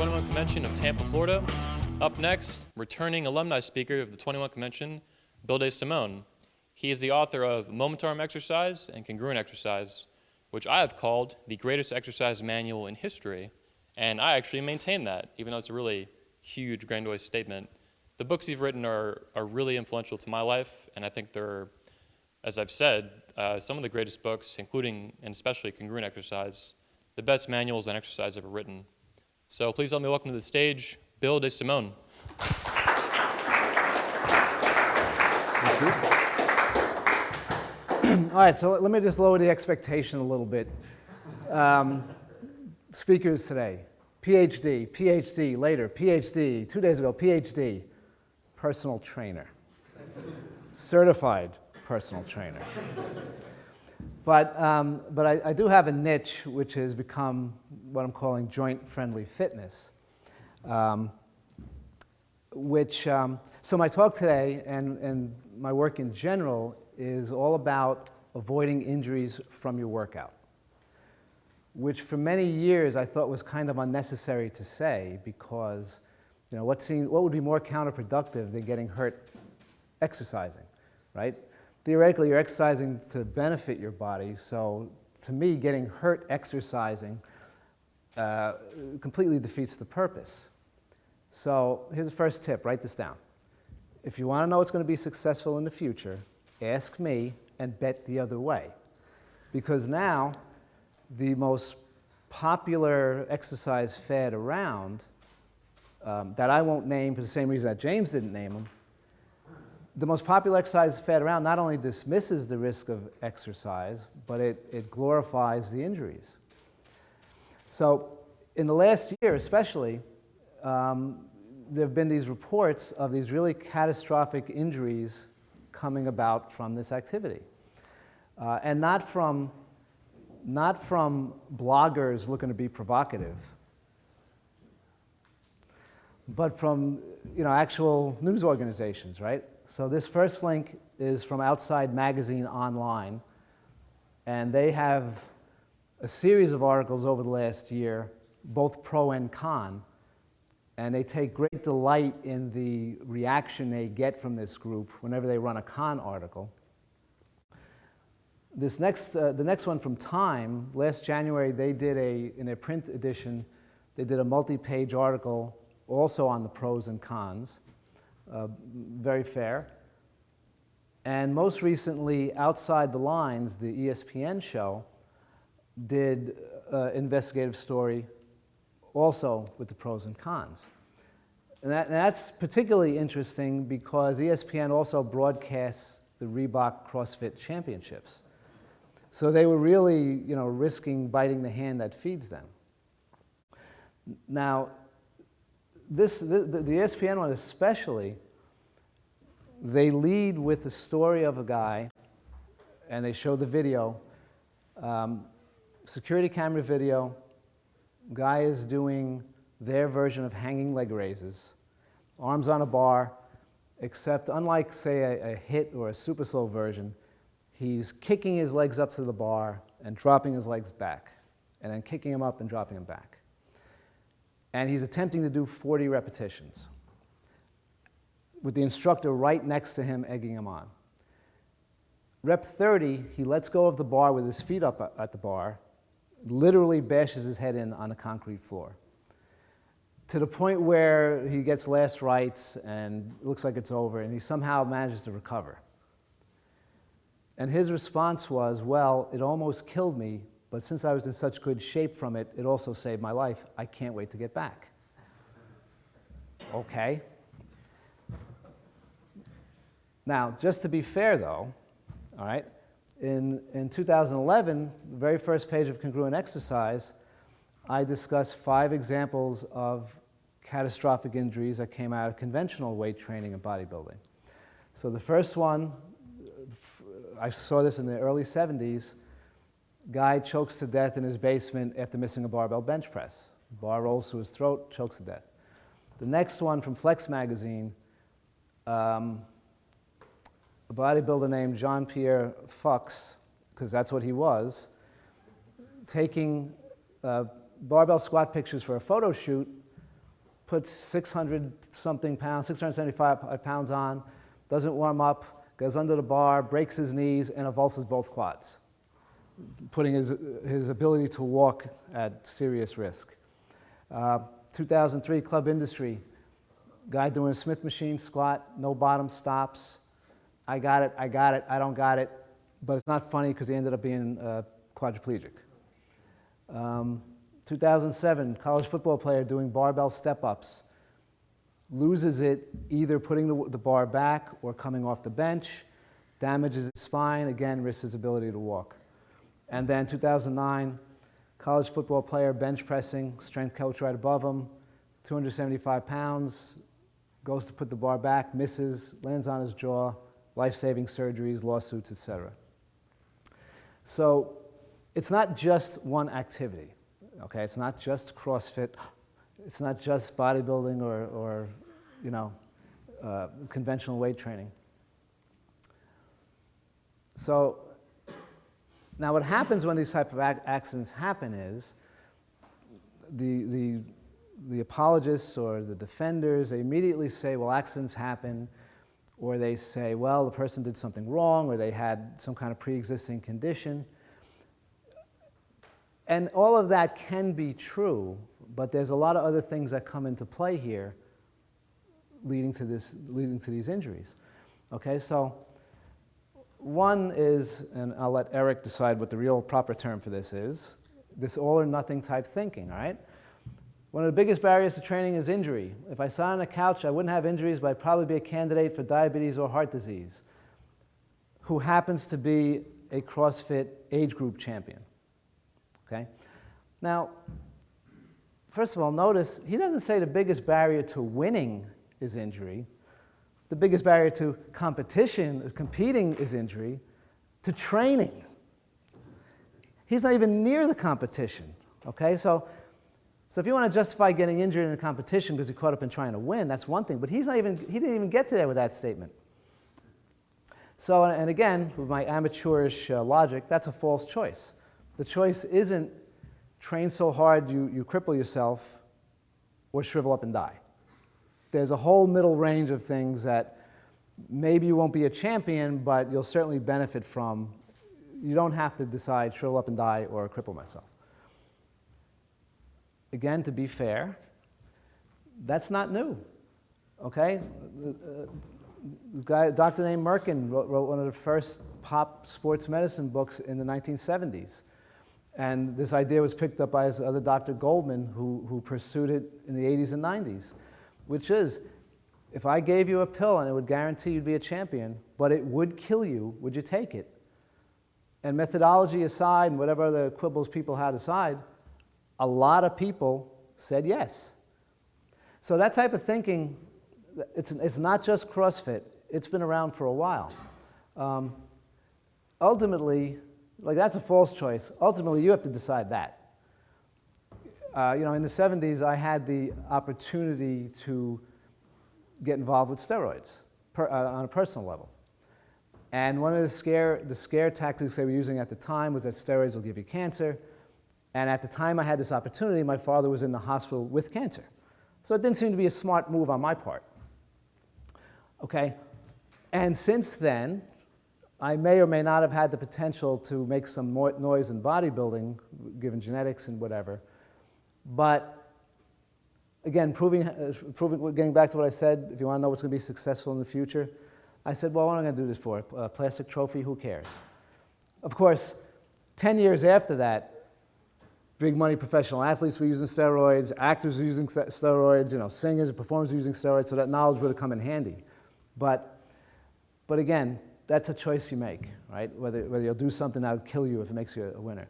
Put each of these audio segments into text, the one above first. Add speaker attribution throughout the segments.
Speaker 1: 21 Convention of Tampa, Florida. Up next, returning alumni speaker of the 21 Convention, Bill DeSimone. He is the author of Moment Arm Exercise and Congruent Exercise, which I have called the greatest exercise manual in history, and I actually maintain that, even though it's a really huge, grandiose statement. The books you've written are really influential to my life, and I think they're, as I've said, some of the greatest books, including and especially Congruent Exercise, the best manuals on exercise ever written. So please help me welcome to the stage, Bill DeSimone.
Speaker 2: Thank you. All right, so let me just lower the expectation a little bit. Speakers today, PhD, later, PhD, 2 days ago, PhD, personal trainer, certified personal trainer. But I do have a niche which has become what I'm calling joint-friendly fitness, so my talk today and my work in general is all about avoiding injuries from your workout, which for many years I thought was kind of unnecessary to say because, you know, what would be more counterproductive than getting hurt exercising, right? Theoretically, you're exercising to benefit your body, so to me, getting hurt exercising completely defeats the purpose. So here's the first tip, write this down. If you want to know what's going to be successful in the future, ask me and bet the other way. Because now, the most popular exercise fad around, that I won't name for the same reason that James didn't name them, the most popular exercise fad around not only dismisses the risk of exercise, but it glorifies the injuries. So in the last year especially, there have been these reports of these really catastrophic injuries coming about from this activity. And not from bloggers looking to be provocative, but from, you know, actual news organizations, right? So this first link is from Outside Magazine Online, and they have a series of articles over the last year, both pro and con, and they take great delight in the reaction they get from this group whenever they run a con article. The next one from Time, last January they did in a print edition, they did a multi-page article also on the pros and cons. Very fair. And most recently, Outside the Lines, the ESPN show, did an investigative story also with the pros and cons. And that's particularly interesting because ESPN also broadcasts the Reebok CrossFit Championships. So they were really, you know, risking biting the hand that feeds them. Now, the ESPN one especially, they lead with the story of a guy, and they show the video, security camera video. Guy is doing their version of hanging leg raises, arms on a bar, except unlike, say, a HIIT or a super slow version, he's kicking his legs up to the bar and dropping his legs back, and then kicking them up and dropping them back. And he's attempting to do 40 repetitions with the instructor right next to him, egging him on. Rep 30, he lets go of the bar with his feet up at the bar, literally bashes his head in on the concrete floor, to the point where he gets last rites and it looks like it's over, and he somehow manages to recover. And his response was, well, it almost killed me, but since I was in such good shape from it, it also saved my life. I can't wait to get back. Okay. Now, just to be fair though, all right, in 2011, the very first page of Congruent Exercise, I discussed 5 examples of catastrophic injuries that came out of conventional weight training and bodybuilding. So the first one, I saw this in the early 70s, guy chokes to death in his basement after missing a barbell bench press. Bar rolls to his throat, chokes to death. The next one from Flex magazine, a bodybuilder named Jean-Pierre Fuchs, because that's what he was, taking barbell squat pictures for a photo shoot, puts 600 something pounds, 675 pounds on, doesn't warm up, goes under the bar, breaks his knees, and avulses both quads, putting his ability to walk at serious risk. 2003 club industry, guy doing a Smith machine squat, no bottom stops. I got it, I don't got it, but it's not funny because he ended up being quadriplegic. 2007, college football player doing barbell step-ups, loses it either putting the bar back or coming off the bench, damages his spine, again risks his ability to walk. And then 2009, college football player bench pressing, strength coach right above him, 275 pounds, goes to put the bar back, misses, lands on his jaw, life-saving surgeries, lawsuits, etc. So it's not just one activity, okay? It's not just CrossFit, it's not just bodybuilding or conventional weight training. So now what happens when these type of accidents happen is the apologists or the defenders, they immediately say, well, accidents happen, or they say, well, the person did something wrong, or they had some kind of pre-existing condition. And all of that can be true, but there's a lot of other things that come into play here leading to these injuries. Okay, so one is, and I'll let Eric decide what the real proper term for this is, this all or nothing type thinking, all right? One of the biggest barriers to training is injury. If I sat on a couch, I wouldn't have injuries, but I'd probably be a candidate for diabetes or heart disease, who happens to be a CrossFit age group champion. Okay? Now, first of all, notice he doesn't say the biggest barrier to winning is injury. The biggest barrier to competition, competing, is injury. To training, he's not even near the competition. Okay? So if you want to justify getting injured in a competition because you're caught up in trying to win, that's one thing. But he didn't even get to there with that statement. So, and again, with my amateurish logic, that's a false choice. The choice isn't train so hard you cripple yourself or shrivel up and die. There's a whole middle range of things that maybe you won't be a champion, but you'll certainly benefit from. You don't have to decide shrivel up and die or cripple myself. Again, to be fair, that's not new, okay? This guy, a doctor named Merkin, wrote one of the first pop sports medicine books in the 1970s. And this idea was picked up by his other Dr. Goldman, who pursued it in the 80s and 90s, which is, if I gave you a pill and it would guarantee you'd be a champion, but it would kill you, would you take it? And methodology aside, and whatever other quibbles people had aside, a lot of people said yes. So that type of thinking, it's not just CrossFit. It's been around for a while. Ultimately, like that's a false choice. Ultimately, you have to decide that. In the 70s, I had the opportunity to get involved with steroids on a personal level. And one of the scare tactics they were using at the time was that steroids will give you cancer. And at the time I had this opportunity, my father was in the hospital with cancer. So it didn't seem to be a smart move on my part. Okay? And since then, I may or may not have had the potential to make some noise in bodybuilding, given genetics and whatever. But again, getting back to what I said, if you want to know what's going to be successful in the future, I said, well, what am I going to do this for? A plastic trophy? Who cares? Of course, 10 years after that, big money professional athletes were using steroids, actors were using steroids, singers and performers were using steroids, so that knowledge would have come in handy. But again, that's a choice you make, right? Whether you'll do something that will kill you if it makes you a winner.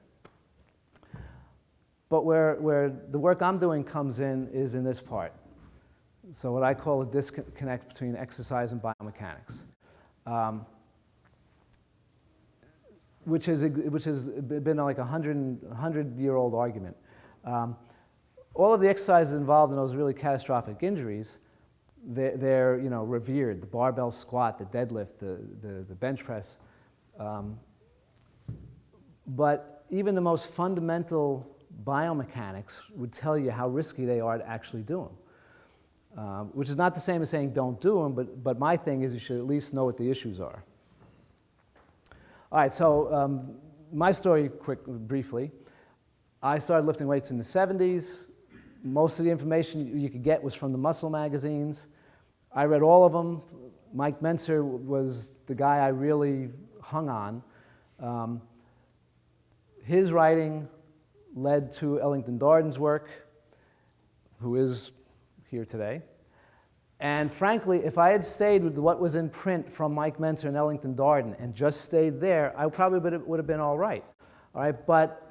Speaker 2: But where the work I'm doing comes in is in this part. So what I call a disconnect between exercise and biomechanics. Which has been like a 100-year-old argument. All of the exercises involved in those really catastrophic injuries, they're revered. The barbell squat, the deadlift, the bench press. But even the most fundamental biomechanics would tell you how risky they are to actually do them. which is not the same as saying don't do them, but my thing is you should at least know what the issues are. All right, so my story, briefly. I started lifting weights in the 70s. Most of the information you could get was from the muscle magazines. I read all of them. Mike Mentzer was the guy I really hung on. His writing led to Ellington Darden's work, who is here today. And frankly, if I had stayed with what was in print from Mike Mentzer and Ellington Darden and just stayed there, I probably would have been all right. But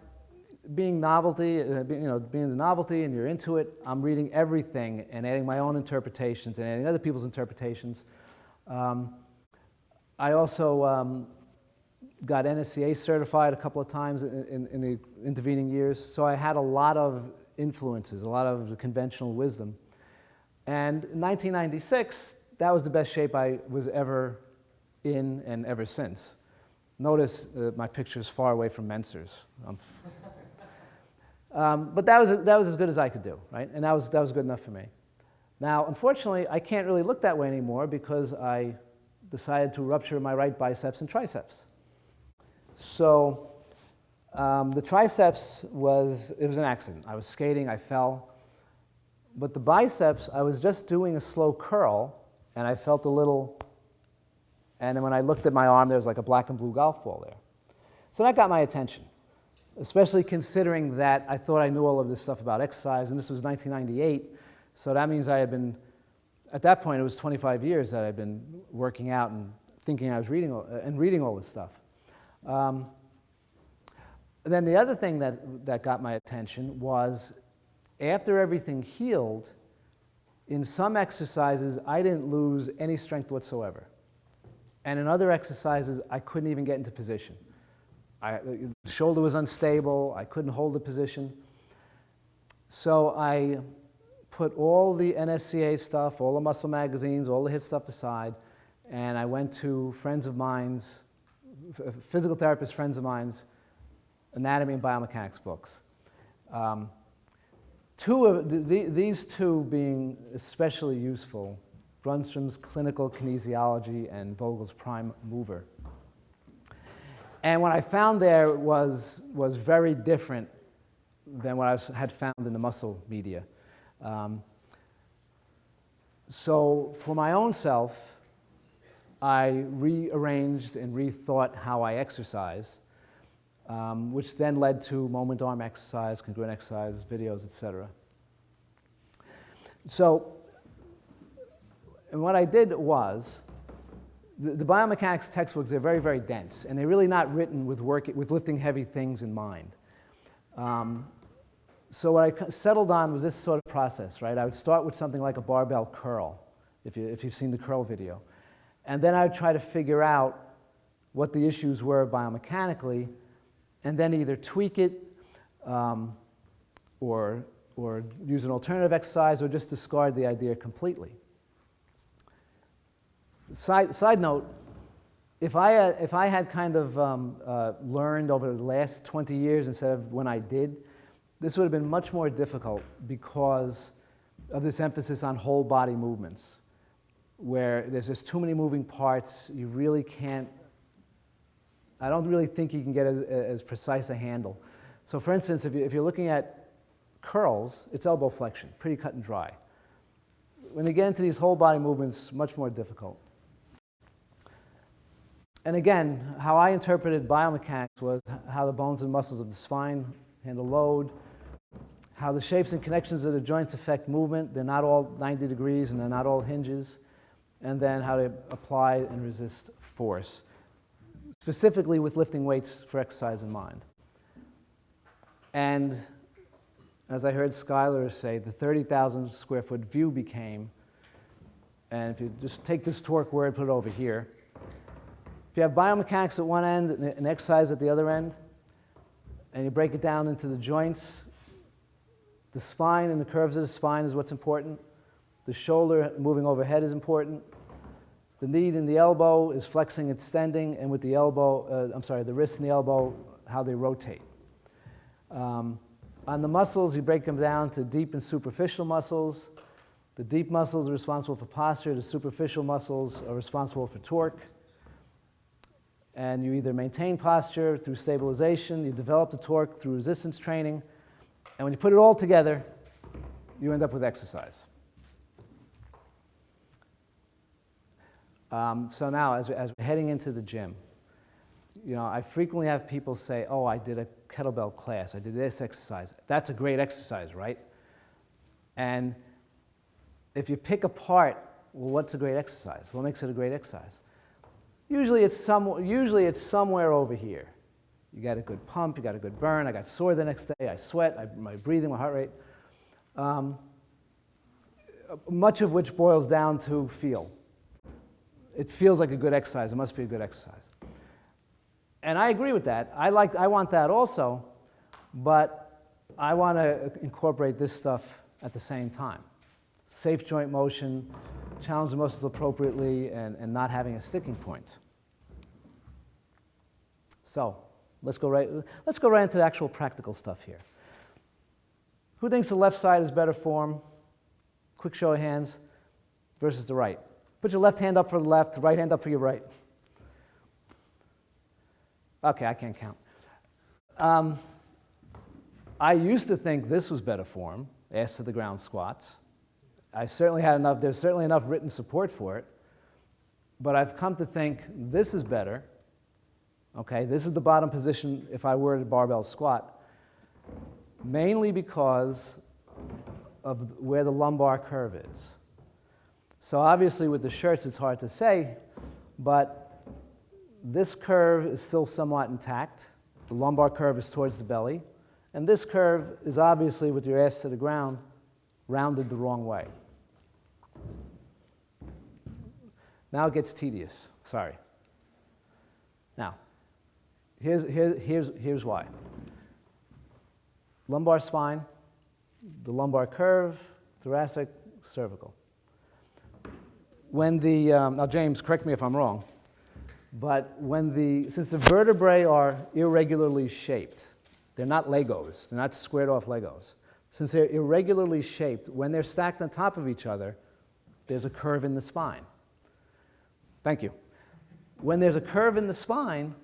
Speaker 2: being novelty, being the novelty and you're into it, I'm reading everything and adding my own interpretations and adding other people's interpretations. I also got NSCA certified a couple of times in the intervening years, so I had a lot of influences, a lot of the conventional wisdom. And in 1996, that was the best shape I was ever in and ever since. Notice my picture is far away from Mentzer's. But that was as good as I could do, right? And that was good enough for me. Now, unfortunately, I can't really look that way anymore because I decided to rupture my right biceps and triceps. So the triceps was an accident. I was skating, I fell. But the biceps, I was just doing a slow curl, and I felt a little, and then when I looked at my arm, there was like a black and blue golf ball there. So that got my attention, especially considering that I thought I knew all of this stuff about exercise, and this was 1998, so that means I had been, at that point, it was 25 years that I'd been working out and thinking I was reading all this stuff. Then the other thing that got my attention was after everything healed, in some exercises, I didn't lose any strength whatsoever. And in other exercises, I couldn't even get into position. The shoulder was unstable, I couldn't hold the position. So I put all the NSCA stuff, all the muscle magazines, all the HIIT stuff aside, and I went to friends of mine's, physical therapist friends of mine's, anatomy and biomechanics books. These two being especially useful, Brunstrom's Clinical Kinesiology and Vogel's Prime Mover. And what I found there was very different than what I had found in the muscle media. So for my own self, I rearranged and rethought how I exercised, which then led to moment arm exercise, congruent exercise, videos, etc. So, and what I did was, the biomechanics textbooks are very, very dense, and they're really not written with lifting heavy things in mind. So what I settled on was this sort of process, right? I would start with something like a barbell curl, if you've seen the curl video. And then I would try to figure out what the issues were biomechanically, and then either tweak it or use an alternative exercise or just discard the idea completely. Side note, if I had kind of learned over the last 20 years instead of when I did, this would have been much more difficult because of this emphasis on whole body movements, where there's just too many moving parts. You really can't, I don't really think you can get as precise a handle. So for instance, if you're looking at curls, it's elbow flexion, pretty cut and dry. When you get into these whole body movements, much more difficult. And again, how I interpreted biomechanics was how the bones and muscles of the spine handle load, how the shapes and connections of the joints affect movement. They're not all 90 degrees and they're not all hinges. And then how to apply and resist force, specifically with lifting weights for exercise in mind. And as I heard Skylar say, the 30,000 square foot view became, and if you just take this torque word, put it over here. If you have biomechanics at one end and exercise at the other end, and you break it down into the joints, the spine and the curves of the spine is what's important. The shoulder moving overhead is important. The knee and the elbow is flexing, extending, and with the elbow, the wrist and the elbow, how they rotate. On the muscles, you break them down to deep and superficial muscles. The deep muscles are responsible for posture. The superficial muscles are responsible for torque. And you either maintain posture through stabilization, you develop the torque through resistance training, and when you put it all together, you end up with exercise. So now, as we're heading into the gym, I frequently have people say, oh, I did a kettlebell class, I did this exercise. That's a great exercise, right? And if you pick apart, well, what's a great exercise? What makes it a great exercise? Usually it's somewhere over here. You got a good pump, you got a good burn, I got sore the next day, I sweat, my breathing, my heart rate. Much of which boils down to feel. It feels like a good exercise, it must be a good exercise. And I agree with that. I want that also, but I want to incorporate this stuff at the same time. Safe joint motion, challenge the muscles appropriately, and not having a sticking point. So let's go right into the actual practical stuff here. Who thinks the left side is better form? Quick show of hands versus the right. Put your left hand up for the left, right hand up for your right. Okay, I can't count. I used to think this was better form, ass to the ground squats. There's certainly enough written support for it, but I've come to think this is better. Okay, this is the bottom position if I were to barbell squat, mainly because of where the lumbar curve is. So obviously with the shirts it's hard to say, but this curve is still somewhat intact. The lumbar curve is towards the belly, and this curve is obviously, with your ass to the ground, rounded the wrong way. Now it gets tedious. Sorry. Now, here's why. Lumbar spine, the lumbar curve, thoracic, cervical. Now James, correct me if I'm wrong, but since the vertebrae are irregularly shaped, they're not Legos, they're not squared off Legos. Since they're irregularly shaped, when they're stacked on top of each other, there's a curve in the spine. Thank you. When there's a curve in the spine,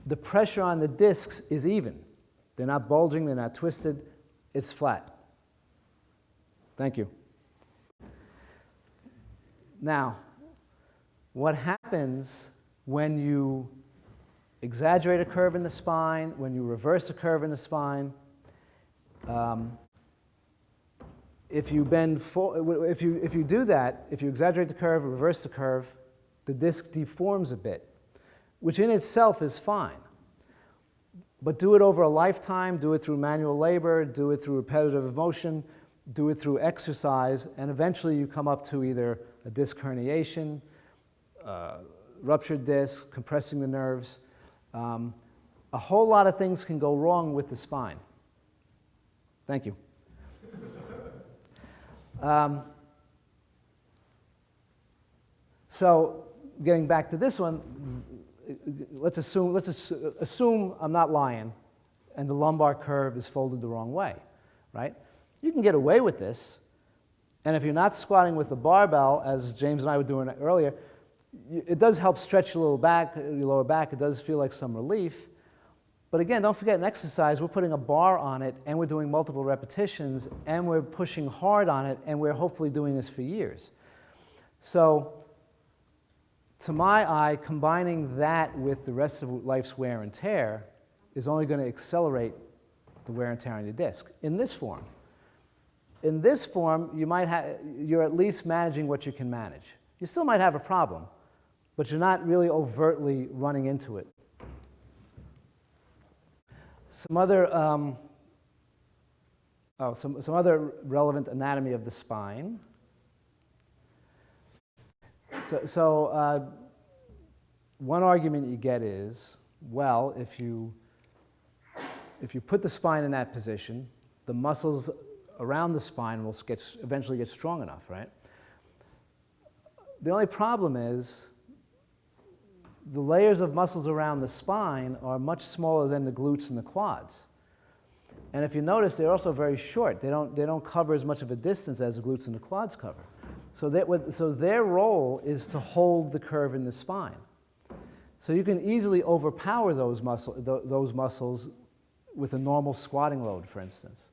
Speaker 2: the pressure on the discs is even. They're not bulging, they're not twisted, it's flat. Thank you. Now, what happens when you exaggerate a curve in the spine, when you reverse a curve in the spine? If you do that, if you exaggerate the curve, reverse the curve, the disc deforms a bit, which in itself is fine. But do it over a lifetime, do it through manual labor, do it through repetitive motion, do it through exercise, and eventually you come up to either a disc herniation, ruptured disc, compressing the nerves. A whole lot of things can go wrong with the spine. Thank you. So getting back to this one, let's assume I'm not lying and the lumbar curve is folded the wrong way, right? You can get away with this, and if you're not squatting with the barbell, as James and I were doing earlier, it does help stretch your lower back, it does feel like some relief. But again, don't forget in exercise, we're putting a bar on it, and we're doing multiple repetitions, and we're pushing hard on it, and we're hopefully doing this for years. So, to my eye, combining that with the rest of life's wear and tear is only going to accelerate the wear and tear on your disc in this form. In this form, you're at least managing what you can manage. You still might have a problem, but you're not really overtly running into it. Some other relevant anatomy of the spine. So one argument you get is, well, if you put the spine in that position, the muscles around the spine will eventually get strong enough, right? The only problem is the layers of muscles around the spine are much smaller than the glutes and the quads. And if you notice, they're also very short. They don't cover as much of a distance as the glutes and the quads cover. So their role is to hold the curve in the spine. So you can easily overpower those muscles with a normal squatting load, for instance.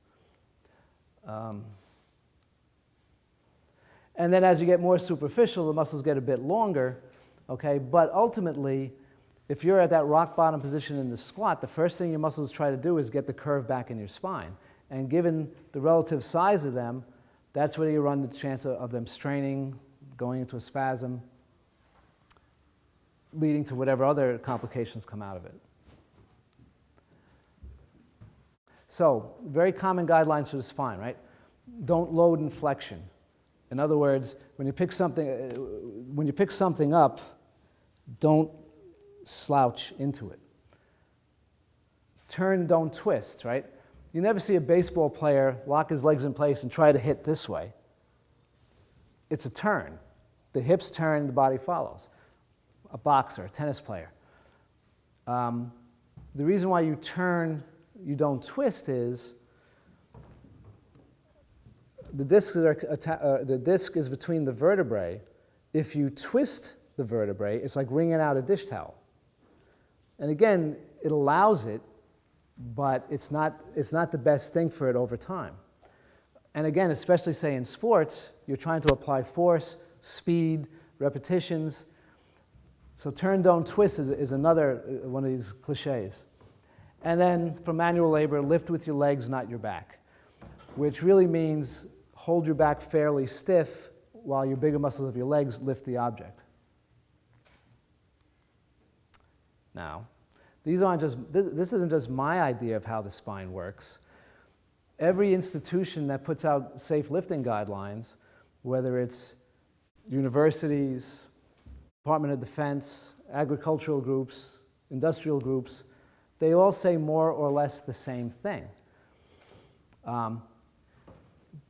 Speaker 2: And then as you get more superficial, the muscles get a bit longer, okay? But ultimately, if you're at that rock bottom position in the squat, the first thing your muscles try to do is get the curve back in your spine. And given the relative size of them, that's where you run the chance of them straining, going into a spasm, leading to whatever other complications come out of it. So, very common guidelines for the spine, right? Don't load in flexion. In other words, when you pick something up, don't slouch into it. Turn, don't twist, right? You never see a baseball player lock his legs in place and try to hit this way. It's a turn. The hips turn, the body follows. A boxer, a tennis player. The reason why you turn, you don't twist is the disc is between the vertebrae. If you twist the vertebrae, it's like wringing out a dish towel. And again, it allows it, but it's not the best thing for it over time. And again, especially say in sports, you're trying to apply force, speed, repetitions. So turn, don't twist is another one of these cliches. And then for manual labor, lift with your legs, not your back, which really means hold your back fairly stiff while your bigger muscles of your legs lift the object. Now, this isn't just my idea of how the spine works. Every institution that puts out safe lifting guidelines, whether it's universities, Department of Defense, agricultural groups, industrial groups, they all say more or less the same thing.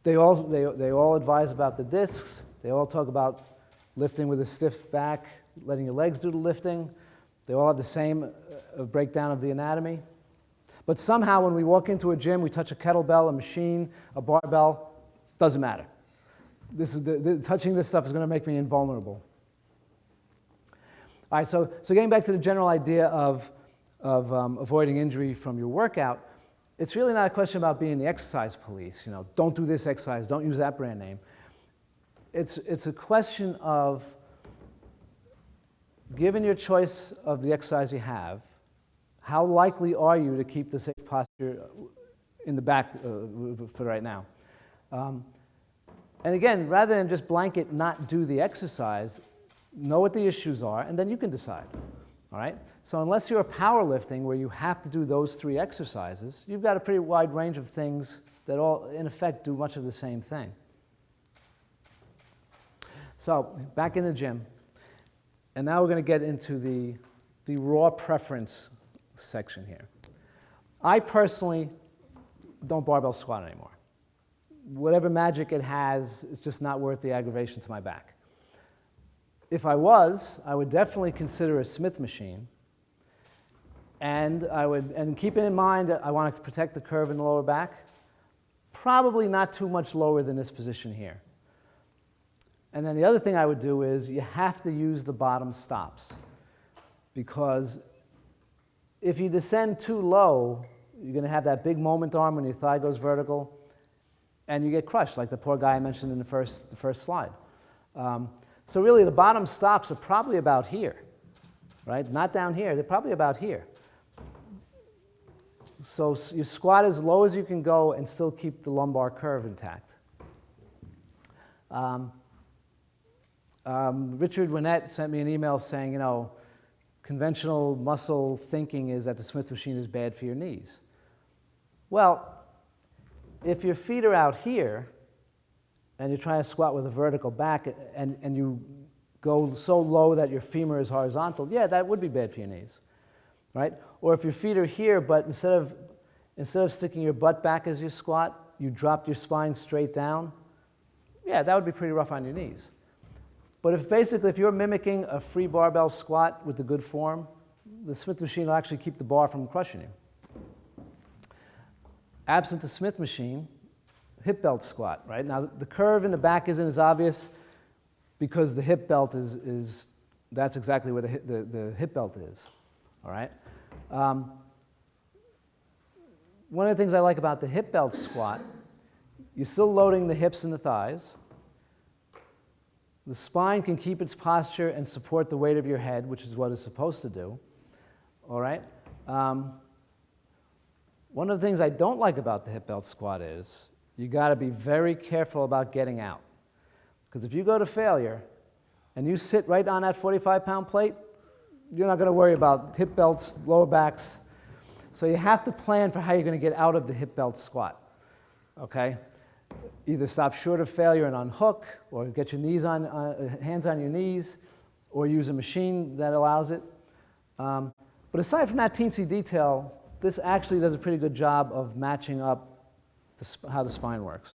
Speaker 2: They all advise about the discs. They all talk about lifting with a stiff back, letting your legs do the lifting. They all have the same breakdown of the anatomy. But somehow when we walk into a gym, we touch a kettlebell, a machine, a barbell, doesn't matter. Touching this stuff is going to make me invulnerable. All right, so getting back to the general idea of avoiding injury from your workout, it's really not a question about being the exercise police. You know, don't do this exercise, don't use that brand name. It's a question of, given your choice of the exercise you have, how likely are you to keep the safe posture in the back for right now? And again, rather than just blanket not do the exercise, know what the issues are, and then you can decide. All right? So unless you're powerlifting where you have to do those 3 exercises, you've got a pretty wide range of things that all, in effect, do much of the same thing. So back in the gym, and now we're going to get into the raw preference section here. I personally don't barbell squat anymore. Whatever magic it has, it's just not worth the aggravation to my back. If I was, I would definitely consider a Smith machine, and keeping in mind that I want to protect the curve in the lower back, probably not too much lower than this position here. And then the other thing I would do is you have to use the bottom stops, because if you descend too low, you're going to have that big moment arm when your thigh goes vertical, and you get crushed, like the poor guy I mentioned in the first slide. So really, the bottom stops are probably about here, right? Not down here. They're probably about here. So you squat as low as you can go and still keep the lumbar curve intact. Richard Winnett sent me an email saying, you know, conventional muscle thinking is that the Smith machine is bad for your knees. Well, if your feet are out here, and you're trying to squat with a vertical back, and you go so low that your femur is horizontal, yeah, that would be bad for your knees, right? Or if your feet are here, but instead of sticking your butt back as you squat, you drop your spine straight down, yeah, that would be pretty rough on your knees. But if you're mimicking a free barbell squat with the good form, the Smith machine will actually keep the bar from crushing you. absent the Smith machine, hip belt squat, right? Now, the curve in the back isn't as obvious because the hip belt that's exactly where the hip belt is, all right? One of the things I like about the hip belt squat, you're still loading the hips and the thighs. The spine can keep its posture and support the weight of your head, which is what it's supposed to do, all right? One of the things I don't like about the hip belt squat is you got to be very careful about getting out. Because if you go to failure and you sit right on that 45-pound plate, you're not going to worry about hip belts, lower backs. So you have to plan for how you're going to get out of the hip belt squat, okay? Either stop short of failure and unhook, or get your knees hands on your knees, or use a machine that allows it. But aside from that teensy detail, this actually does a pretty good job of matching up how the spine works.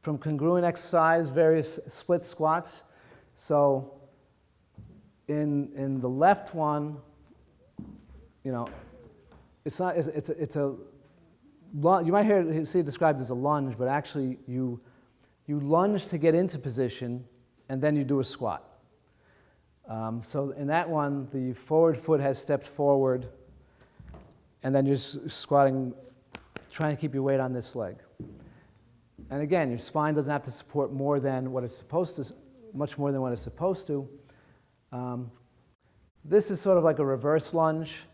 Speaker 2: From congruent exercise, various split squats. So in the left one, you know, it's a you might see it described as a lunge, but actually you lunge to get into position, and then you do a squat. So in that one, the forward foot has stepped forward, and then you're squatting, trying to keep your weight on this leg. And again, your spine doesn't have to support more than what it's supposed to, much more than what it's supposed to. This is sort of like a reverse lunge.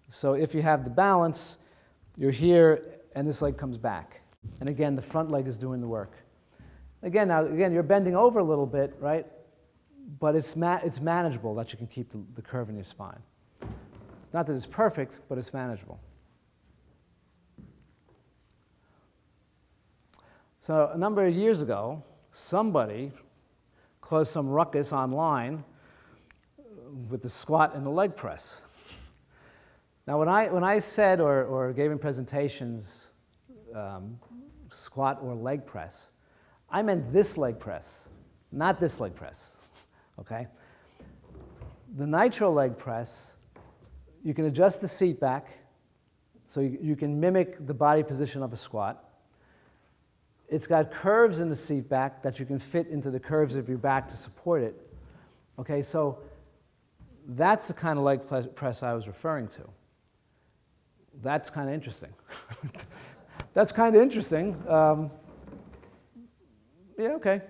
Speaker 2: So if you have the balance, you're here, and this leg comes back. And again, the front leg is doing the work. Again, you're bending over a little bit, right? But it's manageable that you can keep the curve in your spine. Not that it's perfect, but it's manageable. So a number of years ago, somebody caused some ruckus online with the squat and the leg press. Now, when I said or gave in presentations squat or leg press, I meant this leg press, not this leg press, okay? The nitro leg press, you can adjust the seat back, so you can mimic the body position of a squat. It's got curves in the seat back that you can fit into the curves of your back to support it. Okay, so that's the kind of leg press I was referring to. That's kind of interesting. That's kind of interesting. Yeah, okay.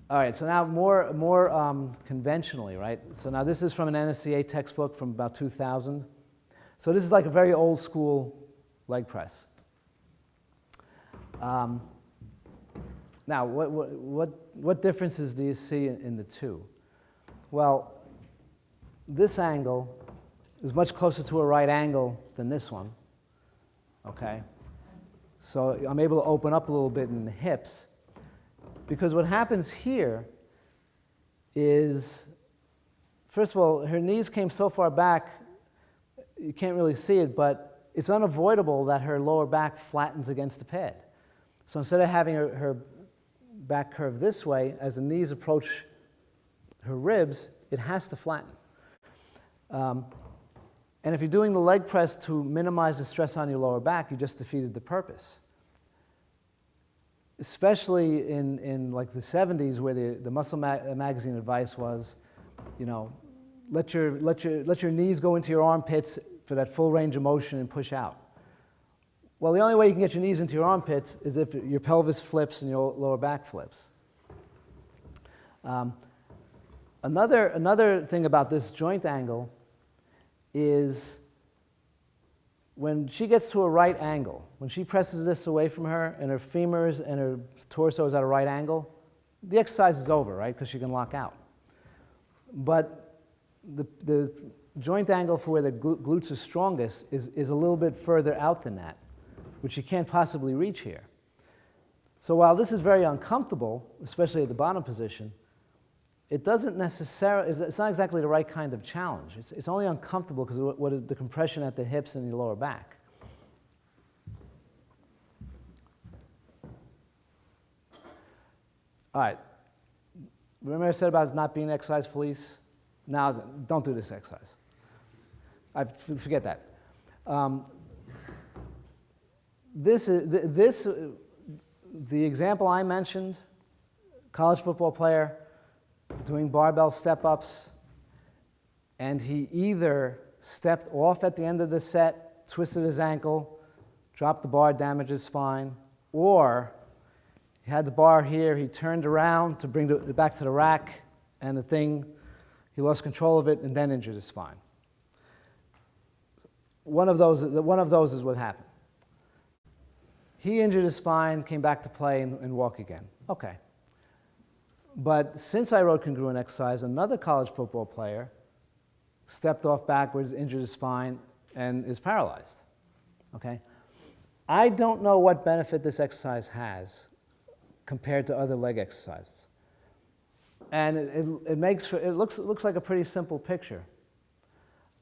Speaker 2: All right, so now more conventionally, right? So now this is from an NSCA textbook from about 2000. So this is like a very old school leg press. Now, what differences do you see in the two? Well, this angle is much closer to a right angle than this one, okay? So I'm able to open up a little bit in the hips, because what happens here is, first of all, her knees came so far back, you can't really see it, but it's unavoidable that her lower back flattens against the pad. So instead of having her back curve this way, as the knees approach her ribs, it has to flatten. And if you're doing the leg press to minimize the stress on your lower back, you just defeated the purpose. Especially in like the 70s, where the muscle magazine advice was, you know, let your knees go into your armpits for that full range of motion and push out. Well, the only way you can get your knees into your armpits is if your pelvis flips and your lower back flips. Another thing about this joint angle is when she gets to a right angle, when she presses this away from her and her femurs and her torso is at a right angle, the exercise is over, right? Because she can lock out. But the joint angle for where the glutes are strongest is a little bit further out than that, which you can't possibly reach here. So while this is very uncomfortable, especially at the bottom position, it doesn't necessarily, it's not exactly the right kind of challenge. It's only uncomfortable because of the compression at the hips and your lower back. All right. Remember I said about not being exercise police? Now, don't do this exercise. Forget that. The example I mentioned, college football player doing barbell step-ups, and he either stepped off at the end of the set, twisted his ankle, dropped the bar, damaged his spine, or he had the bar here, he turned around to bring it back to the rack, and he lost control of it and then injured his spine. One of those is what happened. He injured his spine, came back to play and walk again. Okay. But since I wrote Congruent Exercise, another college football player stepped off backwards, injured his spine, and is paralyzed. Okay? I don't know what benefit this exercise has compared to other leg exercises. And it looks like a pretty simple picture.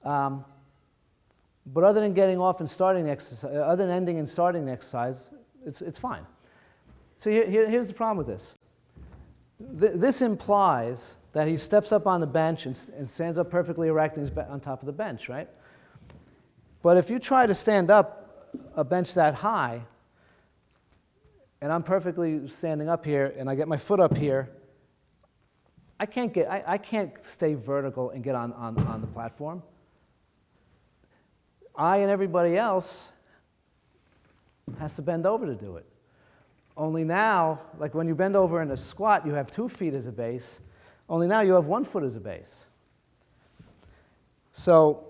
Speaker 2: But other than getting off and starting the exercise, other than ending and starting the exercise, it's fine. So here's the problem with this. This implies that he steps up on the bench and stands up perfectly erect and he's on top of the bench, right? But if you try to stand up a bench that high, and I'm perfectly standing up here and I get my foot up here, I can't stay vertical and get on the platform. I and everybody else has to bend over to do it. Only now, like when you bend over in a squat, you have 2 feet as a base. Only now you have 1 foot as a base. So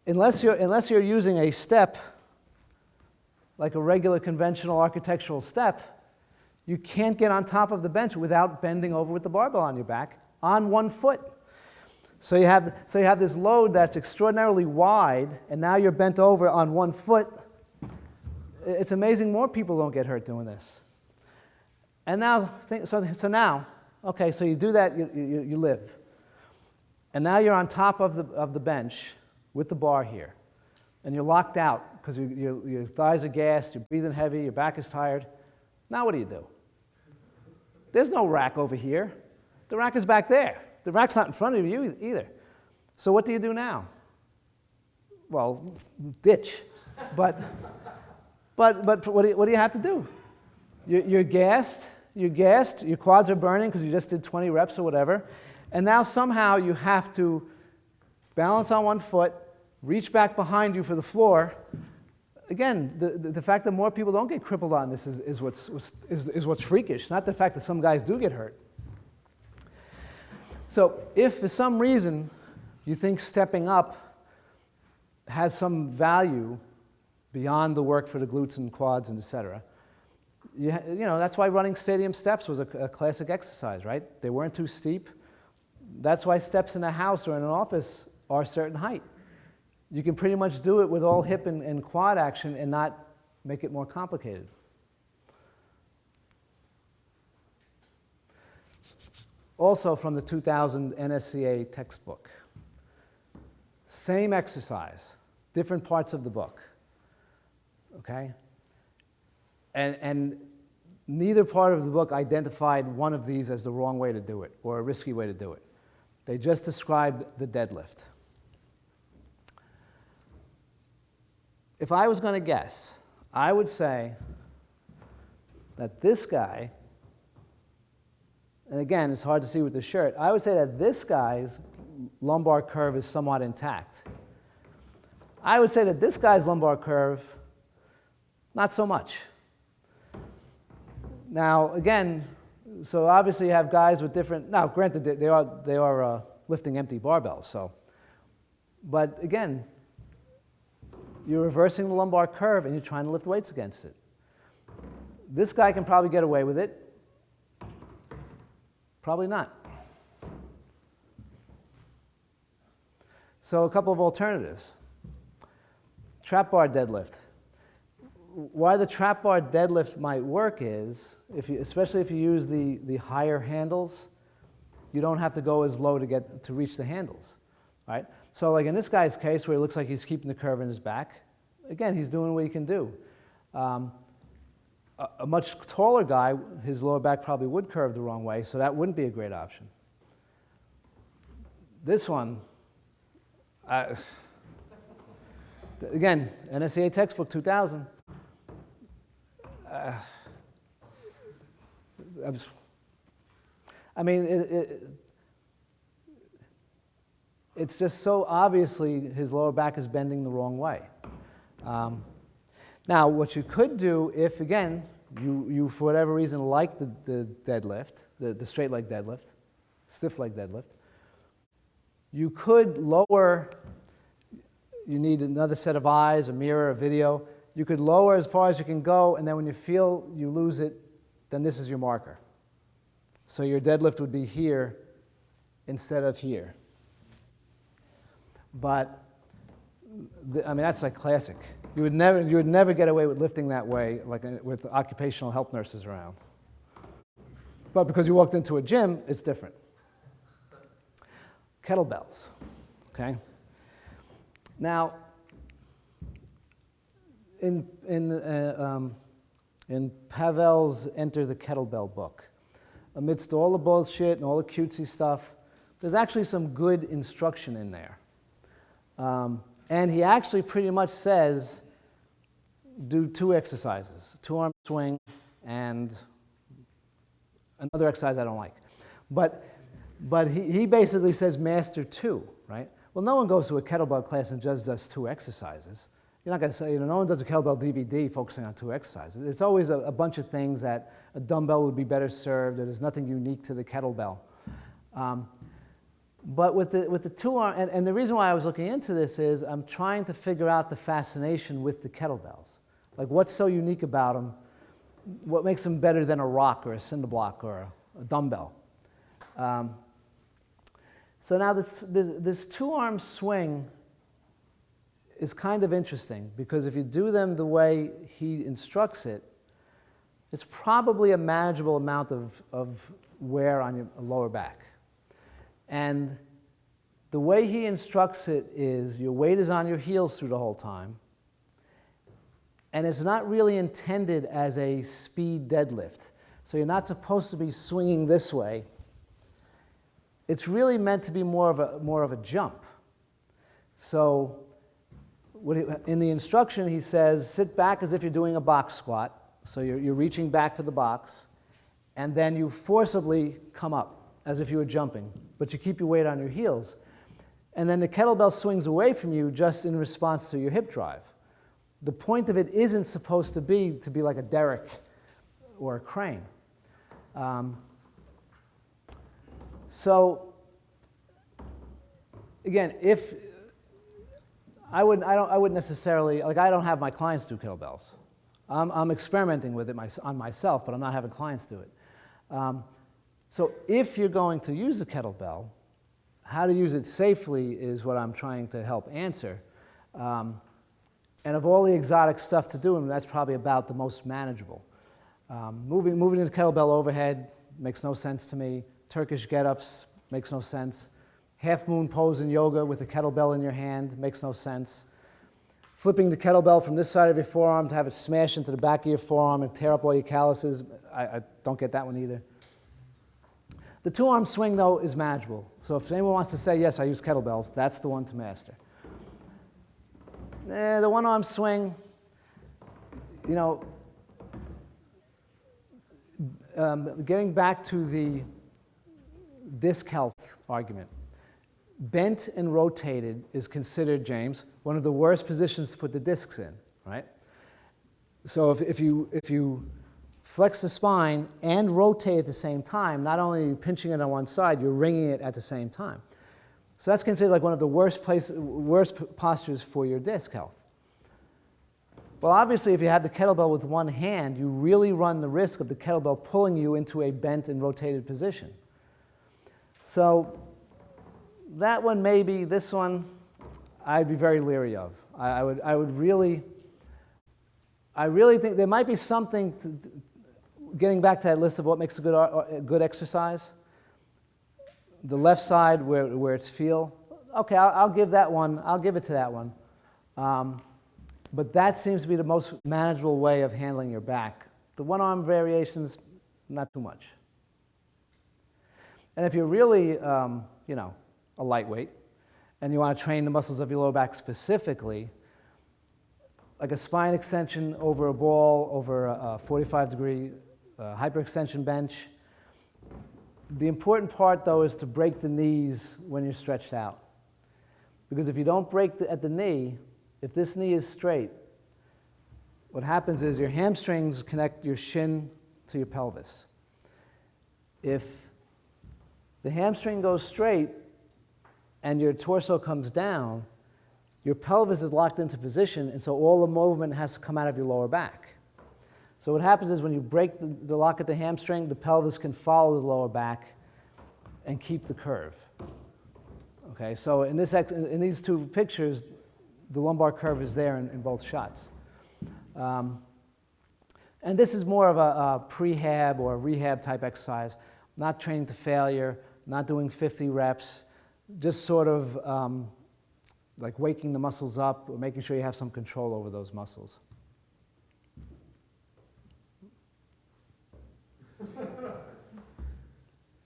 Speaker 2: unless you're using a step, like a regular conventional architectural step, you can't get on top of the bench without bending over with the barbell on your back on 1 foot. So you have this load that's extraordinarily wide, and now you're bent over on 1 foot. It's amazing more people don't get hurt doing this. And now, okay, so you do that, you live. And now you're on top of the bench with the bar here. And you're locked out because your thighs are gassed, you're breathing heavy, your back is tired. Now what do? There's no rack over here. The rack is back there. The rack's not in front of you either. So what do you do now? Well, ditch. But what do you have to do? You're gassed, your quads are burning because you just did 20 reps or whatever, and now somehow you have to balance on 1 foot, reach back behind you for the floor. Again, the fact that more people don't get crippled on this is what's freakish, not the fact that some guys do get hurt. So if for some reason you think stepping up has some value beyond the work for the glutes and quads and et cetera, you know, that's why running stadium steps was a classic exercise, right? They weren't too steep. That's why steps in a house or in an office are a certain height. You can pretty much do it with all hip and quad action and not make it more complicated. Also from the 2000 NSCA textbook. Same exercise, different parts of the book, okay? And neither part of the book identified one of these as the wrong way to do it or a risky way to do it. They just described the deadlift. If I was going to guess, I would say that this guy, and again, it's hard to see with the shirt, I would say that this guy's lumbar curve is somewhat intact. I would say that this guy's lumbar curve, not so much. Now, again, so obviously you have guys with different, now granted they are lifting empty barbells, so, but again, you're reversing the lumbar curve and you're trying to lift weights against it. This guy can probably get away with it. Probably not. So a couple of alternatives. Trap bar deadlift. Why the trap bar deadlift might work is, especially if you use the higher handles, you don't have to go as low to reach the handles, right? So like in this guy's case where it looks like he's keeping the curve in his back, again, he's doing what he can do. A much taller guy, his lower back probably would curve the wrong way, so that wouldn't be a great option. This one, Again, NSCA textbook 2000. I mean, it's just so obviously his lower back is bending the wrong way. Now, what you could do if, again, you for whatever reason like the deadlift, the straight leg deadlift, stiff leg deadlift, you could lower, you need another set of eyes, a mirror, a video. You could lower as far as you can go, and then when you feel you lose it, then this is your marker. So your deadlift would be here instead of here. But, I mean, that's like classic. You would never get away with lifting that way, like with occupational health nurses around. But because you walked into a gym, it's different. Kettlebells, okay? Now, in Pavel's Enter the Kettlebell book, amidst all the bullshit and all the cutesy stuff, there's actually some good instruction in there. And he actually pretty much says, do 2 exercises, 2-arm swing and another exercise I don't like. But he basically says master 2, right? Well, no one goes to a kettlebell class and just does 2 exercises. You're not going to say, no one does a kettlebell DVD focusing on 2 exercises. It's always a bunch of things that a dumbbell would be better served. There's nothing unique to the kettlebell. But with the 2-arm, and the reason why I was looking into this is I'm trying to figure out the fascination with the kettlebells. Like, what's so unique about them? What makes them better than a rock or a cinder block or a dumbbell? So now this 2-arm swing is kind of interesting because if you do them the way he instructs it, it's probably a manageable amount of wear on your lower back. And the way he instructs it is your weight is on your heels through the whole time, and it's not really intended as a speed deadlift. So you're not supposed to be swinging this way. It's really meant to be more of a jump. So in the instruction he says, sit back as if you're doing a box squat. So you're reaching back for the box, and then you forcibly come up as if you were jumping, but you keep your weight on your heels. And then the kettlebell swings away from you just in response to your hip drive. The point of it isn't supposed to be like a derrick or a crane. So again, if I wouldn't necessarily, like, I don't have my clients do kettlebells. I'm experimenting with it on myself, but I'm not having clients do it. So if you're going to use a kettlebell, how to use it safely is what I'm trying to help answer. And of all the exotic stuff to do, that's probably about the most manageable. Moving into kettlebell overhead makes no sense to me. Turkish get-ups makes no sense. Half moon pose in yoga with a kettlebell in your hand makes no sense. Flipping the kettlebell from this side of your forearm to have it smash into the back of your forearm and tear up all your calluses, I don't get that one either. The 2-arm swing, though, is manageable. So if anyone wants to say, yes, I use kettlebells, that's the one to master. The 1-arm swing, getting back to the disc health argument, bent and rotated is considered, James, one of the worst positions to put the discs in, right? So if you flex the spine and rotate at the same time, not only are you pinching it on one side, you're wringing it at the same time. So that's considered like one of the worst postures for your disc health. Well, obviously, if you have the kettlebell with one hand, you really run the risk of the kettlebell pulling you into a bent and rotated position. So that one, maybe. This one, I'd be very leery of. I really think there might be something, getting back to that list of what makes a good exercise. The left side where it's feel. Okay, I'll give that one. I'll give it to that one. But that seems to be the most manageable way of handling your back. The 1-arm variations, not too much. And if you're really, a lightweight, and you want to train the muscles of your lower back specifically, like a spine extension over a ball, over a 45-degree hyperextension bench. The important part, though, is to break the knees when you're stretched out. Because if you don't break at the knee, if this knee is straight, what happens is your hamstrings connect your shin to your pelvis. If the hamstring goes straight and your torso comes down, your pelvis is locked into position, and so all the movement has to come out of your lower back. So what happens is when you break the lock at the hamstring, the pelvis can follow the lower back and keep the curve. Okay, so in these two pictures, the lumbar curve is there in both shots. And this is more of a prehab or a rehab type exercise, not training to failure, not doing 50 reps, just sort of like waking the muscles up or making sure you have some control over those muscles.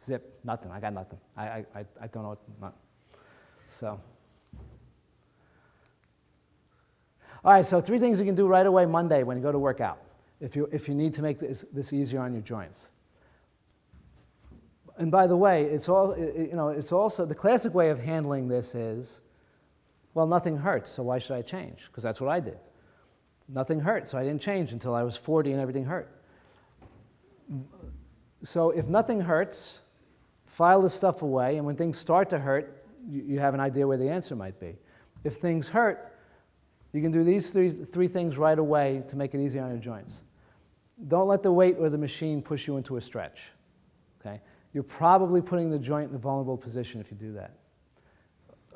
Speaker 2: Zip, nothing, I got nothing. I don't know what, so. All right, so 3 things you can do right away Monday when you go to work out, if you need to make this easier on your joints. And by the way, it's also, the classic way of handling this is, well, nothing hurts, so why should I change? Because that's what I did. Nothing hurt, so I didn't change until I was 40 and everything hurt. So if nothing hurts, file this stuff away, and when things start to hurt, you have an idea where the answer might be. If things hurt, you can do these three things right away to make it easier on your joints. Don't let the weight or the machine push you into a stretch. Okay? You're probably putting the joint in a vulnerable position if you do that.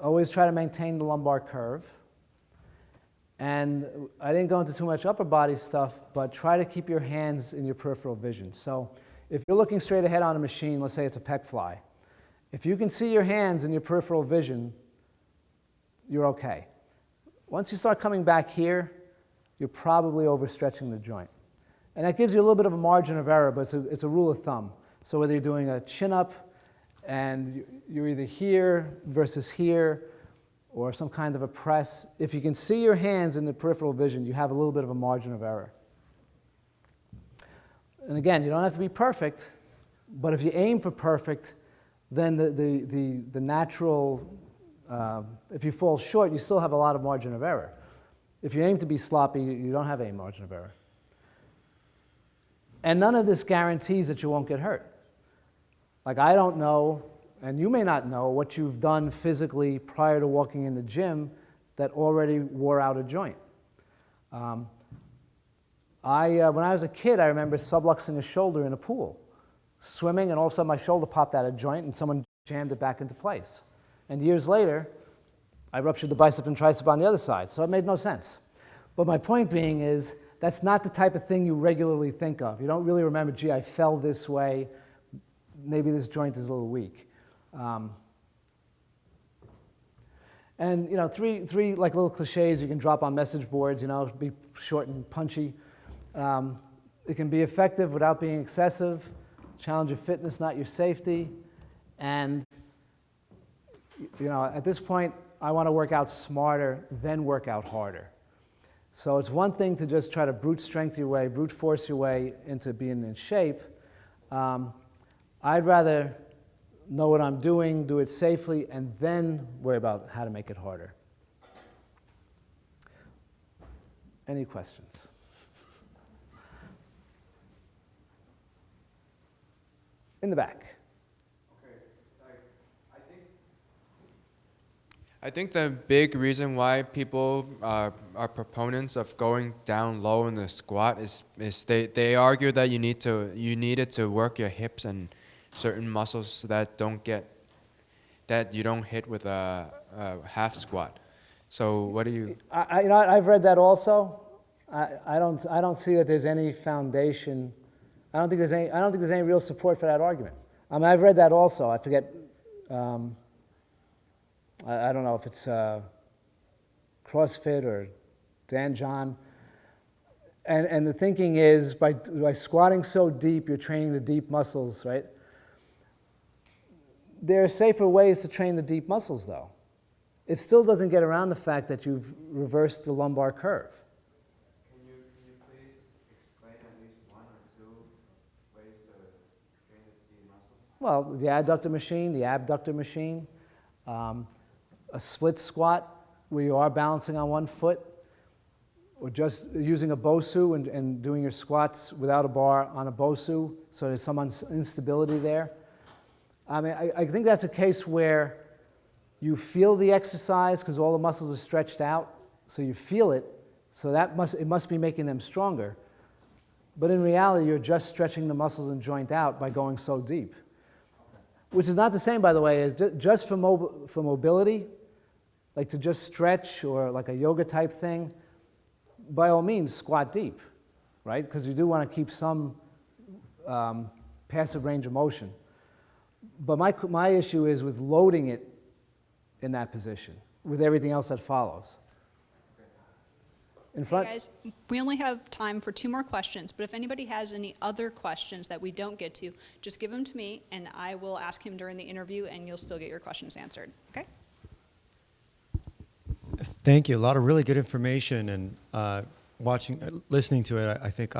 Speaker 2: Always try to maintain the lumbar curve. And I didn't go into too much upper body stuff, but try to keep your hands in your peripheral vision. So if you're looking straight ahead on a machine, let's say it's a pec fly, if you can see your hands in your peripheral vision, you're okay. Once you start coming back here, you're probably overstretching the joint. And that gives you a little bit of a margin of error, but it's a rule of thumb. So whether you're doing a chin-up and you're either here versus here, or some kind of a press, if you can see your hands in the peripheral vision, you have a little bit of a margin of error. And again, you don't have to be perfect, but if you aim for perfect, then the natural, if you fall short, you still have a lot of margin of error. If you aim to be sloppy, you don't have any margin of error. And none of this guarantees that you won't get hurt. Like, I don't know, and you may not know, what you've done physically prior to walking in the gym that already wore out a joint. When I was a kid, I remember subluxing a shoulder in a pool, swimming, and all of a sudden my shoulder popped out of joint and someone jammed it back into place. And years later, I ruptured the bicep and tricep on the other side, so it made no sense. But my point being is, that's not the type of thing you regularly think of. You don't really remember, gee, I fell this way, maybe this joint is a little weak. And three like little cliches you can drop on message boards, be short and punchy. It can be effective without being excessive. Challenge your fitness, not your safety. And at this point, I want to work out smarter, then work out harder. So it's one thing to just try to brute force your way into being in shape. I'd rather know what I'm doing, do it safely, and then worry about how to make it harder. Any questions? In the back.
Speaker 3: I think the big reason why people are proponents of going down low in the squat is they argue that you needed to work your hips and certain muscles that you don't hit with a half squat. So what do you?
Speaker 2: I've read that also. I don't see that there's any foundation. I don't think there's any real support for that argument. I've read that also. I forget. I don't know if it's CrossFit or Dan John. And the thinking is by squatting so deep, you're training the deep muscles, right? There are safer ways to train the deep muscles, though. It still doesn't get around the fact that you've reversed the lumbar curve. Well, the adductor machine, the abductor machine, a split squat where you are balancing on one foot, or just using a BOSU and doing your squats without a bar on a BOSU, so there's some instability there. I mean, I think that's a case where you feel the exercise because all the muscles are stretched out, so you feel it, so it must be making them stronger. But in reality, you're just stretching the muscles and joint out by going so deep. Which is not the same, by the way, as just for mobility, like to just stretch or like a yoga type thing, by all means, squat deep, right? Because you do want to keep some passive range of motion. But my issue is with loading it in that position, with everything else that follows. In front.
Speaker 4: Hey guys, we only have time for 2 more questions, but if anybody has any other questions that we don't get to, just give them to me, and I will ask him during the interview, and you'll still get your questions answered, okay?
Speaker 5: Thank you. A lot of really good information, and listening to it, I think,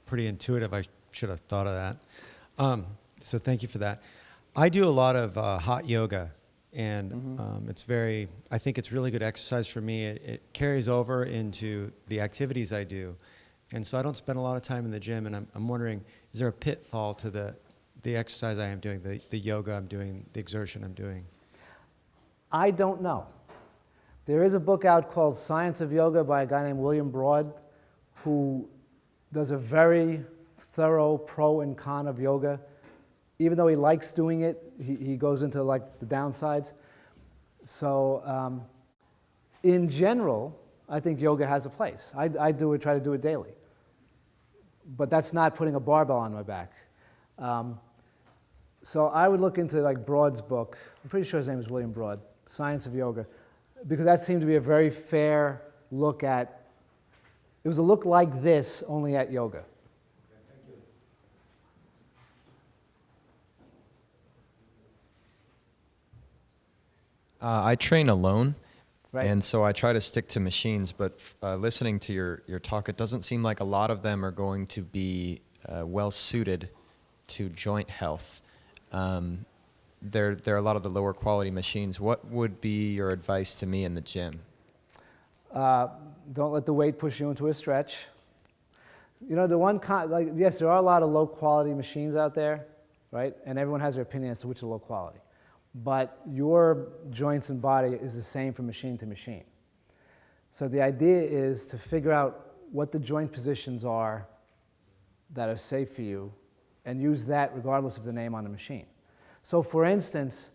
Speaker 5: pretty intuitive. I should have thought of that. So thank you for that. I do a lot of hot yoga, and I think it's really good exercise for me. It carries over into the activities I do. And so I don't spend a lot of time in the gym, and I'm wondering, is there a pitfall to the exercise I am doing, the yoga I'm doing, the exertion I'm doing?
Speaker 2: I don't know. There is a book out called Science of Yoga by a guy named William Broad, who does a very thorough pro and con of yoga. Even though he likes doing it, he goes into like the downsides. So in general, I think yoga has a place. I try to do it daily. But that's not putting a barbell on my back. So I would look into like Broad's book. I'm pretty sure his name is William Broad, Science of Yoga, because that seemed to be a very fair look at, it was a look like this, only at yoga.
Speaker 6: I train alone,
Speaker 2: Right.
Speaker 6: and so I try to stick to machines, but listening to your talk, it doesn't seem like a lot of them are going to be well suited to joint health. There are a lot of the lower quality machines. What would be your advice to me in the gym?
Speaker 2: Don't let the weight push you into a stretch. You know, yes, there are a lot of low quality machines out there, right? And everyone has their opinion as to which are low quality. But your joints and body is the same from machine to machine. So the idea is to figure out what the joint positions are that are safe for you and use that regardless of the name on the machine. So for instance,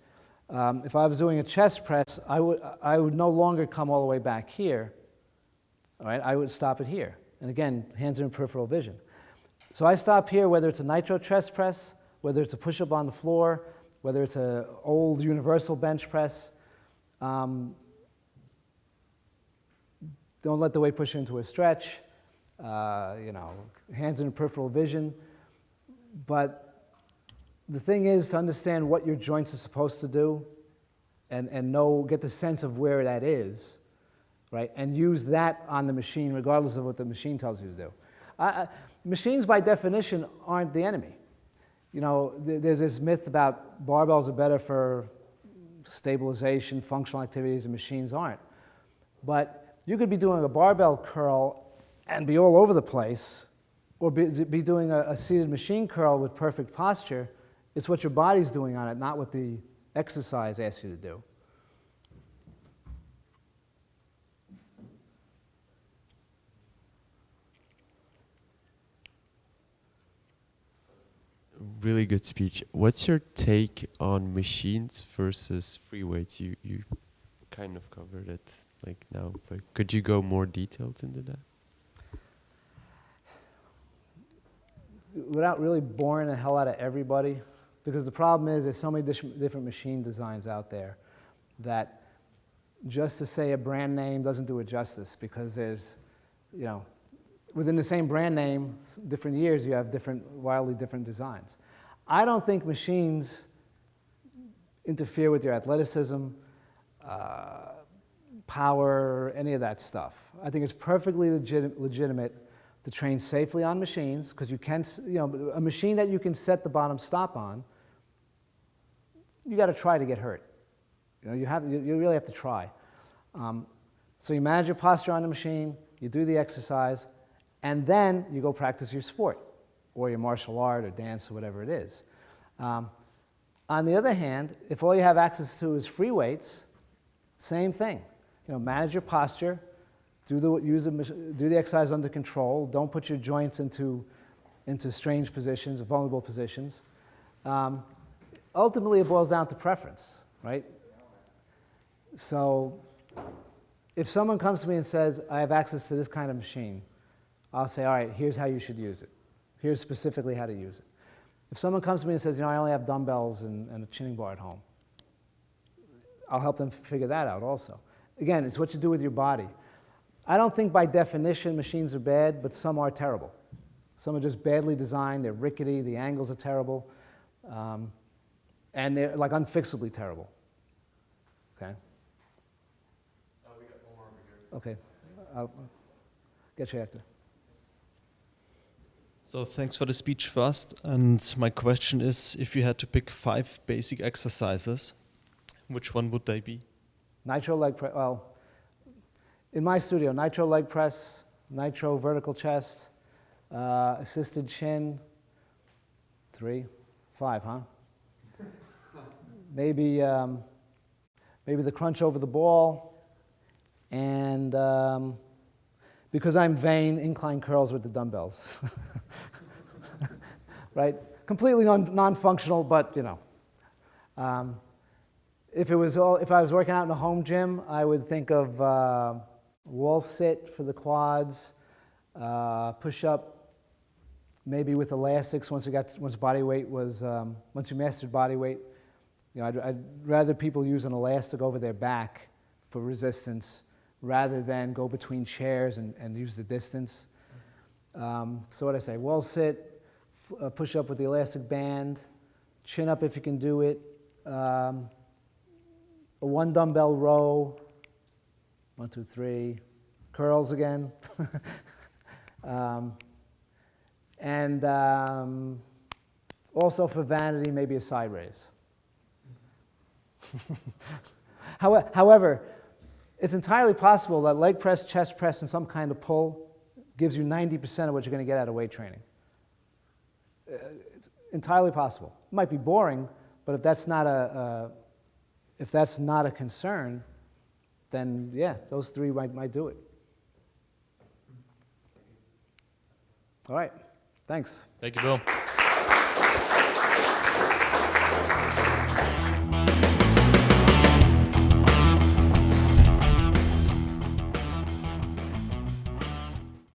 Speaker 2: if I was doing a chest press, I would no longer come all the way back here. All right, I would stop it here. And again, hands are in peripheral vision. So I stop here, whether it's a nitro chest press, whether it's a push-up on the floor, whether it's an old universal bench press. Don't let the weight push you into a stretch. Hands in peripheral vision. But the thing is to understand what your joints are supposed to do and get the sense of where that is, right? And use that on the machine regardless of what the machine tells you to do. Machines by definition aren't the enemy. You know, there's this myth about barbells are better for stabilization, functional activities, and machines aren't. But you could be doing a barbell curl and be all over the place, or be doing a seated machine curl with perfect posture. It's what your body's doing on it, not what the exercise asks you to do.
Speaker 7: Really good speech. What's your take on machines versus free weights? You kind of covered it like now, but could you go more detailed into that?
Speaker 2: Without really boring the hell out of everybody, because the problem is there's so many different machine designs out there that just to say a brand name doesn't do it justice, because there's, within the same brand name, different years, you have wildly different designs. I don't think machines interfere with your athleticism, power, any of that stuff. I think it's perfectly legitimate to train safely on machines, because you can, a machine that you can set the bottom stop on you got to try to get hurt. You really have to try. So you manage your posture on the machine, you do the exercise, and then you go practice your sport, or your martial art, or dance, or whatever it is. On the other hand, if all you have access to is free weights, same thing. Manage your posture, do the exercise under control. Don't put your joints into strange positions, vulnerable positions. Ultimately, it boils down to preference, right? So if someone comes to me and says, I have access to this kind of machine, I'll say, all right, here's how you should use it. Here's specifically how to use it. If someone comes to me and says, I only have dumbbells and a chinning bar at home, I'll help them figure that out also. Again, it's what you do with your body. I don't think by definition machines are bad, but some are terrible. Some are just badly designed, they're rickety, the angles are terrible, and they're like unfixably terrible. Okay?
Speaker 3: We got one more over here.
Speaker 2: Okay, I'll get you after.
Speaker 8: So thanks for the speech first, and my question is, if you had to pick 5 basic exercises, which one would they be?
Speaker 2: Nitro leg press, well, in my studio, nitro leg press, nitro vertical chest, assisted chin, 3, 5, huh? Maybe the crunch over the ball, and because I'm vain, incline curls with the dumbbells. Right? Completely non-functional, but if I was working out in a home gym, I would think of wall sit for the quads, push up, maybe with elastics once body weight was once you mastered body weight. I'd rather people use an elastic over their back for resistance rather than go between chairs and use the distance. So what I say, wall sit, push up with the elastic band, chin up if you can do it, a 1 dumbbell row, 1, 2, 3, curls again, and also for vanity, maybe a side raise. However, it's entirely possible that leg press, chest press, and some kind of pull gives you 90% of what you're going to get out of weight training. It's entirely possible. It might be boring, but if that's not a concern, then yeah, those 3 might do it. All right, thanks.
Speaker 1: Thank you, Bill.